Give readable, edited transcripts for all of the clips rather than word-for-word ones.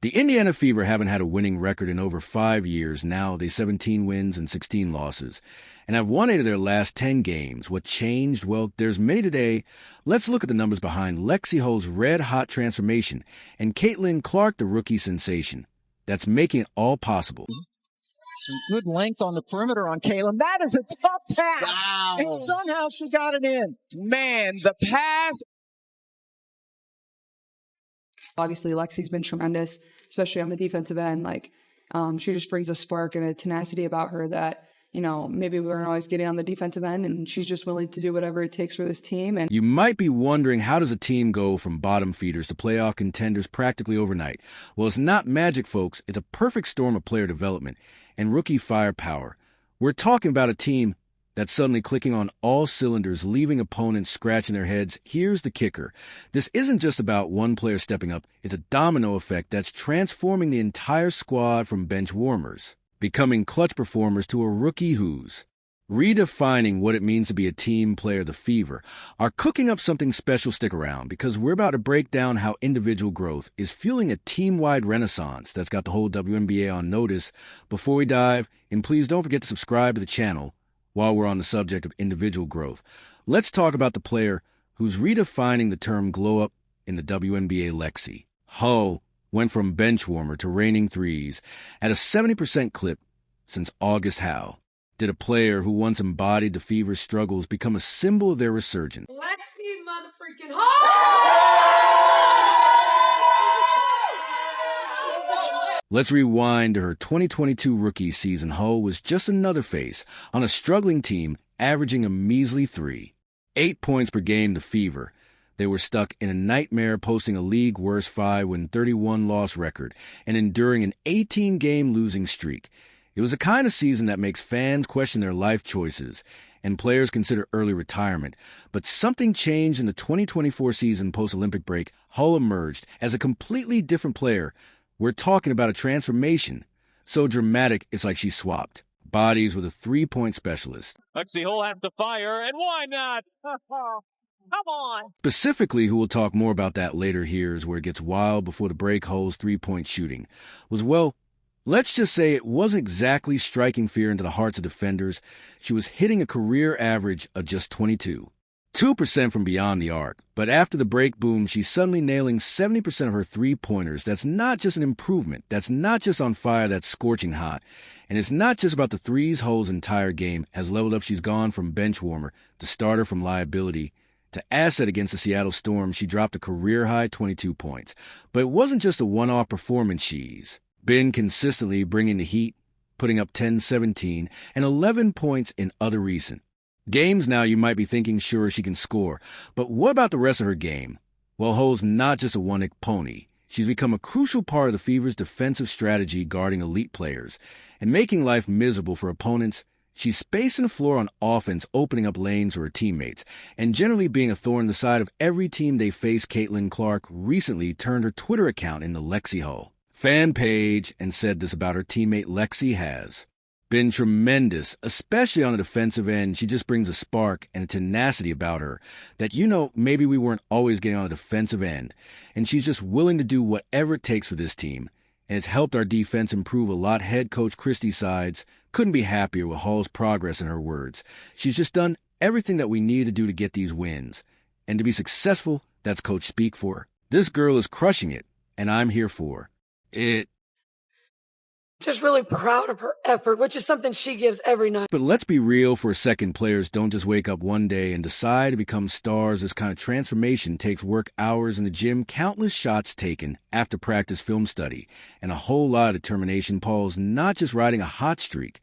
The Indiana Fever haven't had a winning record in over 5 years now. They 17 wins and 16 losses, and have won 8 of their last 10 games. What changed? Well, there's many today. Let's look at the numbers behind Lexi Hull's red-hot transformation and Caitlin Clark, the rookie sensation. That's making it all possible. Good length on the perimeter on Caitlin. That is a tough pass. Wow. And somehow she got it in. Man, the pass. Obviously, Lexi's been tremendous, especially on the defensive end. She just brings a spark and a tenacity about her that, maybe we weren't always getting on the defensive end, and she's just willing to do whatever it takes for this team. And you might be wondering, how does a team go from bottom feeders to playoff contenders practically overnight? Well, it's not magic, folks. It's a perfect storm of player development and rookie firepower. We're talking about a team that's suddenly clicking on all cylinders, leaving opponents scratching their heads. Here's the kicker. This isn't just about one player stepping up. It's a domino effect that's transforming the entire squad from bench warmers, becoming clutch performers, to a rookie who's redefining what it means to be a team player. The Fever are cooking up something special. Stick around, because we're about to break down how individual growth is fueling a team-wide renaissance that's got the whole WNBA on notice. Before we dive in, please don't forget to subscribe to the channel. While we're on the subject of individual growth, let's talk about the player who's redefining the term glow up in the WNBA. Lexi Hull went from bench warmer to raining threes at a 70% clip since August. How did a player who once embodied the Fever's struggles become a symbol of their resurgence? Lexi motherfreaking Hull! Let's rewind to her 2022 rookie season. Hull was just another face on a struggling team, averaging a measly 8 points per game. The Fever, they were stuck in a nightmare, posting a league-worst 5-31 loss record and enduring an 18-game losing streak. It was a kind of season that makes fans question their life choices and players consider early retirement. But something changed in the 2024 season post-Olympic break. Hull emerged as a completely different player. We're talking about a transformation so dramatic it's like she swapped bodies with a 3-point specialist. Lexi Hull has to fire, and why not? Come on. Specifically, who will talk more about that later, here's where it gets wild. Before the break, Hull's 3-point shooting was, well, let's just say it wasn't exactly striking fear into the hearts of defenders. She was hitting a career average of just 2% from beyond the arc. But after the break boom, she's suddenly nailing 70% of her three-pointers. That's not just an improvement. That's not just on fire. That's scorching hot. And it's not just about the threes. Hull's entire game has leveled up. She's gone from bench warmer to starter, from liability to asset. Against the Seattle Storm, she dropped a career-high 22 points. But it wasn't just a one-off performance. She's been consistently bringing the heat, putting up 10, 17, and 11 points in other recent games. Now you might be thinking, sure, she can score, but what about the rest of her game? Well, Hull's not just a one-trick pony. She's become a crucial part of the Fever's defensive strategy, guarding elite players and making life miserable for opponents. She's spacing the floor on offense, opening up lanes for her teammates, and generally being a thorn in the side of every team they face. Caitlin Clark recently turned her Twitter account into Lexi Hull fan page and said this about her teammate: Lexi has been tremendous, especially on the defensive end. She just brings a spark and a tenacity about her that, maybe we weren't always getting on the defensive end. And she's just willing to do whatever it takes for this team. And it's helped our defense improve a lot. Head coach Christy Sides couldn't be happier with Hull's progress. In her words, she's just done everything that we need to do to get these wins. And to be successful, that's coach speak for her. This girl is crushing it, and I'm here for it. Just really proud of her effort, which is something she gives every night. But let's be real for a second. Players don't just wake up one day and decide to become stars. This kind of transformation takes work, hours in the gym, countless shots taken after practice, film study, and a whole lot of determination. Paul's not just riding a hot streak.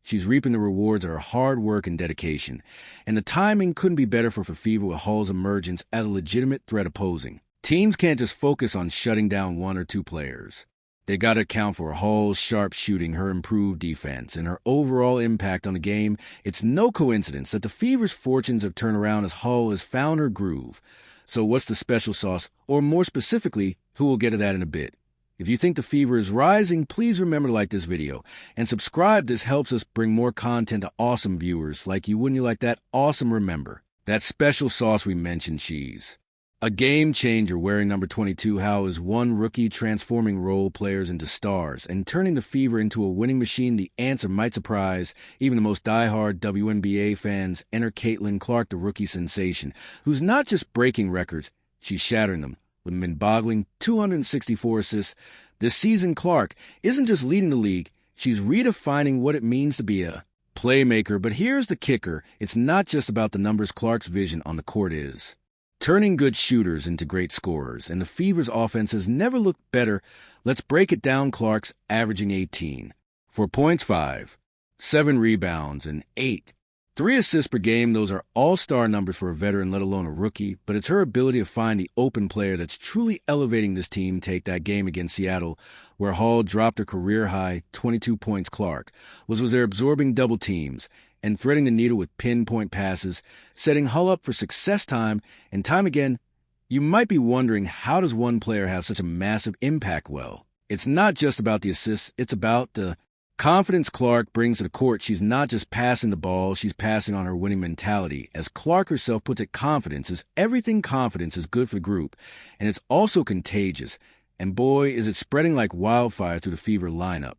She's reaping the rewards of her hard work and dedication. And the timing couldn't be better for Fever with Hull's emergence as a legitimate threat opposing. Teams can't just focus on shutting down one or two players. They got to account for Hull's sharp shooting, her improved defense, and her overall impact on the game. It's no coincidence that the Fever's fortunes have turned around as Hull has found her groove. So what's the special sauce? Or more specifically, who will get to that in a bit. If you think the Fever is rising, please remember to like this video and subscribe. This helps us bring more content to awesome viewers like you. Wouldn't you like that? Awesome. Remember, that special sauce we mentioned, she's A game changer wearing number 22, how is one rookie transforming role players into stars and turning the Fever into a winning machine? The answer might surprise even the most diehard WNBA fans. Enter Caitlin Clark, the rookie sensation, who's not just breaking records, she's shattering them. With a mind-boggling 264 assists this season, Clark isn't just leading the league, she's redefining what it means to be a playmaker. But here's the kicker, it's not just about the numbers. Clark's vision on the court is turning good shooters into great scorers, and the Fever's offense has never looked better. Let's break it down. Clark's averaging 18, 4 points, 5, 7 rebounds, and 8. 3 assists per game. Those are all-star numbers for a veteran, let alone a rookie. But it's her ability to find the open player that's truly elevating this team. Take that game against Seattle, where Hall dropped her career-high 22 points. Clark was there absorbing double teams and threading the needle with pinpoint passes, setting Hull up for success time and time again. You might be wondering, how does one player have such a massive impact? Well, it's not just about the assists, it's about the confidence Clark brings to the court. She's not just passing the ball, she's passing on her winning mentality. As Clark herself puts it, confidence is everything. Confidence is good for the group, and it's also contagious. And boy, is it spreading like wildfire through the Fever lineup.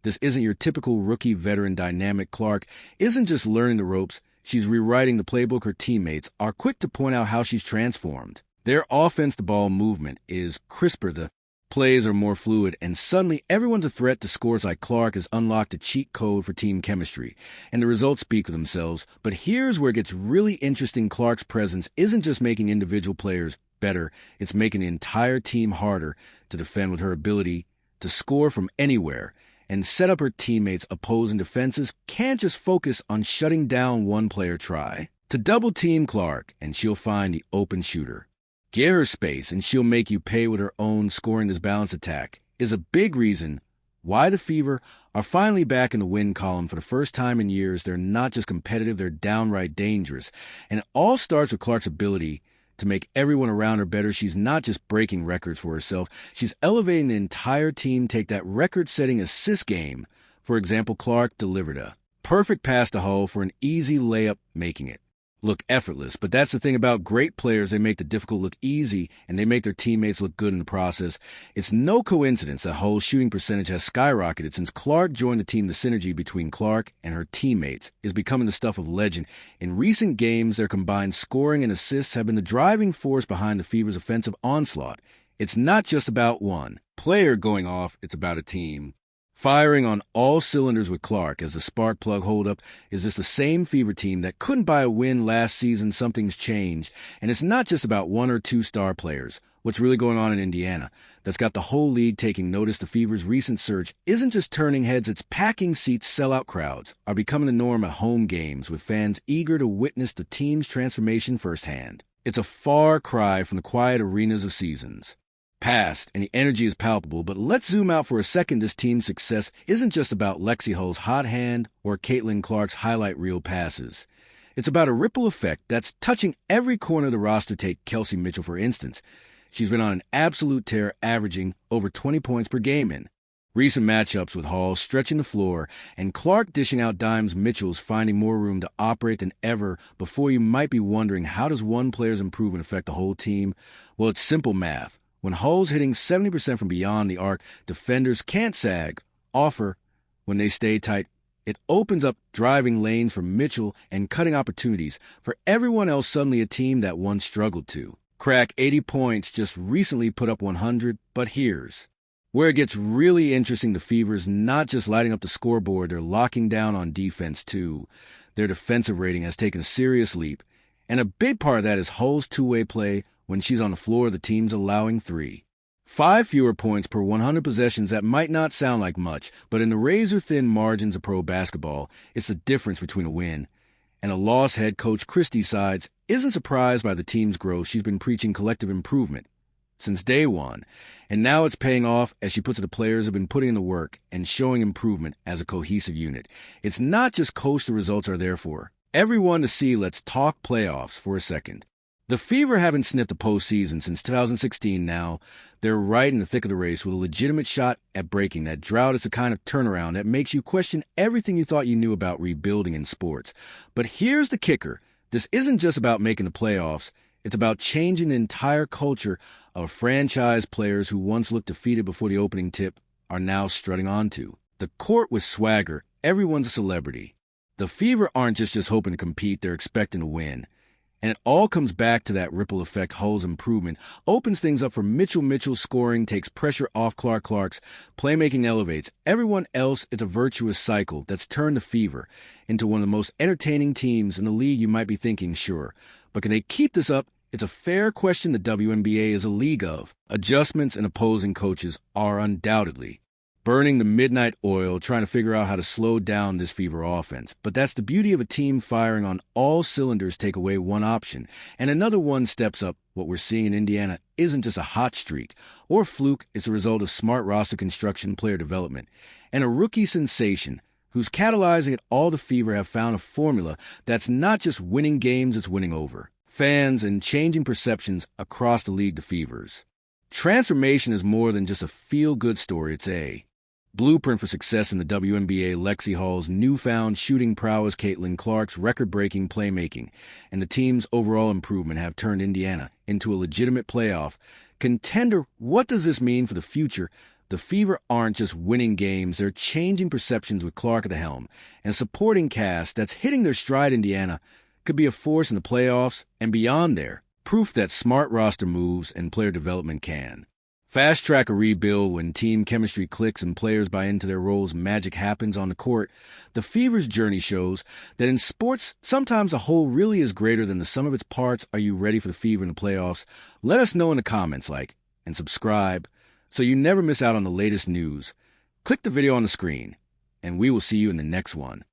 This isn't your typical rookie veteran dynamic. Clark isn't just learning the ropes, she's rewriting the playbook. Her teammates are quick to point out how she's transformed. Their offense-to-ball movement is crisper, the plays are more fluid, and suddenly everyone's a threat to scores. Like Clark has unlocked a cheat code for team chemistry, and the results speak for themselves. But here's where it gets really interesting. Clark's presence isn't just making individual players better, it's making the entire team harder to defend. With her ability to score from anywhere and set up her teammates, opposing defenses can't just focus on shutting down one player. Try to double-team Clark, and she'll find the open shooter. Give her space, and she'll make you pay with her own scoring. This balanced attack is a big reason why the Fever are finally back in the win column for the first time in years. They're not just competitive, they're downright dangerous. And it all starts with Clark's ability to make everyone around her better. She's not just breaking records for herself, she's elevating the entire team. Take that record-setting assist game, for example. Clark delivered a perfect pass to Hull for an easy layup, making it look effortless. But that's the thing about great players, they make the difficult look easy, and they make their teammates look good in the process. It's no coincidence that Hull's shooting percentage has skyrocketed since Clark joined the team. The synergy between Clark and her teammates is becoming the stuff of legend. In recent games, their combined scoring and assists have been the driving force behind the Fever's offensive onslaught. It's not just about one player going off, it's about a team firing on all cylinders. With Clark as the spark plug holdup, is this the same Fever team that couldn't buy a win last season? Something's changed, and it's not just about 1 or 2 star players. What's really going on in Indiana that's got the whole league taking notice? The Fever's recent surge isn't just turning heads, it's packing seats. Sellout crowds are becoming the norm at home games, with fans eager to witness the team's transformation firsthand. It's a far cry from the quiet arenas of seasons past, and the energy is palpable. But let's zoom out for a second. This team's success isn't just about Lexi Hull's hot hand or Caitlin Clark's highlight reel passes. It's about a ripple effect that's touching every corner of the roster. Take Kelsey Mitchell, for instance. She's been on an absolute tear, averaging over 20 points per game in recent matchups, with Hall stretching the floor and Clark dishing out dimes. Mitchell's finding more room to operate than ever before. You might be wondering, how does one player's improvement affect the whole team? Well, it's simple math. When Hull's hitting 70% from beyond the arc, defenders can't sag, offer when they stay tight. It opens up driving lanes for Mitchell and cutting opportunities for everyone else. Suddenly a team that once struggled to crack 80 points just recently put up 100. But here's where it gets really interesting. The Fever's not just lighting up the scoreboard, they're locking down on defense too. Their defensive rating has taken a serious leap, and a big part of that is Hull's two-way play. When she's on the floor, the team's allowing 5 fewer points per 100 possessions. That might not sound like much, but in the razor-thin margins of pro basketball, it's the difference between a win and a loss. Head coach Christie's sides isn't surprised by the team's growth. She's been preaching collective improvement since day one, and now it's paying off. As she puts it, the players have been putting in the work and showing improvement as a cohesive unit. It's not just coach, the results are there for everyone to see. Let's talk playoffs for a second. The Fever haven't sniffed a postseason since 2016 now. They're right in the thick of the race with a legitimate shot at breaking that drought. It's the kind of turnaround that makes you question everything you thought you knew about rebuilding in sports. But here's the kicker. This isn't just about making the playoffs. It's about changing the entire culture of franchise players who once looked defeated before the opening tip are now strutting onto the court with swagger. Everyone's a celebrity. The Fever aren't just hoping to compete, they're expecting to win. And it all comes back to that ripple effect. Hull's improvement opens things up for Mitchell scoring, takes pressure off Clark's, playmaking elevates everyone else. It's a virtuous cycle that's turned the Fever into one of the most entertaining teams in the league. You might be thinking, sure, but can they keep this up? It's a fair question. The WNBA is a league of adjustments, and opposing coaches are undoubtedly burning the midnight oil, trying to figure out how to slow down this Fever offense. But that's the beauty of a team firing on all cylinders. Take away one option, and another one steps up. What we're seeing in Indiana isn't just a hot streak or fluke. It's a result of smart roster construction, player development, and a rookie sensation who's catalyzing it all. The Fever have found a formula that's not just winning games, it's winning over fans and changing perceptions across the league. The Fever's transformation is more than just a feel-good story. It's a blueprint for success in the WNBA. Lexi Hall's newfound shooting prowess, Caitlin Clark's record-breaking playmaking, and the team's overall improvement have turned Indiana into a legitimate playoff contender. What does this mean for the future? The Fever aren't just winning games, they're changing perceptions with Clark at the helm and a supporting cast that's hitting their stride. Indiana could be a force in the playoffs and beyond there. Proof that smart roster moves and player development can fast-track a rebuild. When team chemistry clicks and players buy into their roles, magic happens on the court. The Fever's journey shows that in sports, sometimes a whole really is greater than the sum of its parts. Are you ready for the Fever in the playoffs? Let us know in the comments, like and subscribe so you never miss out on the latest news. Click the video on the screen, and we will see you in the next one.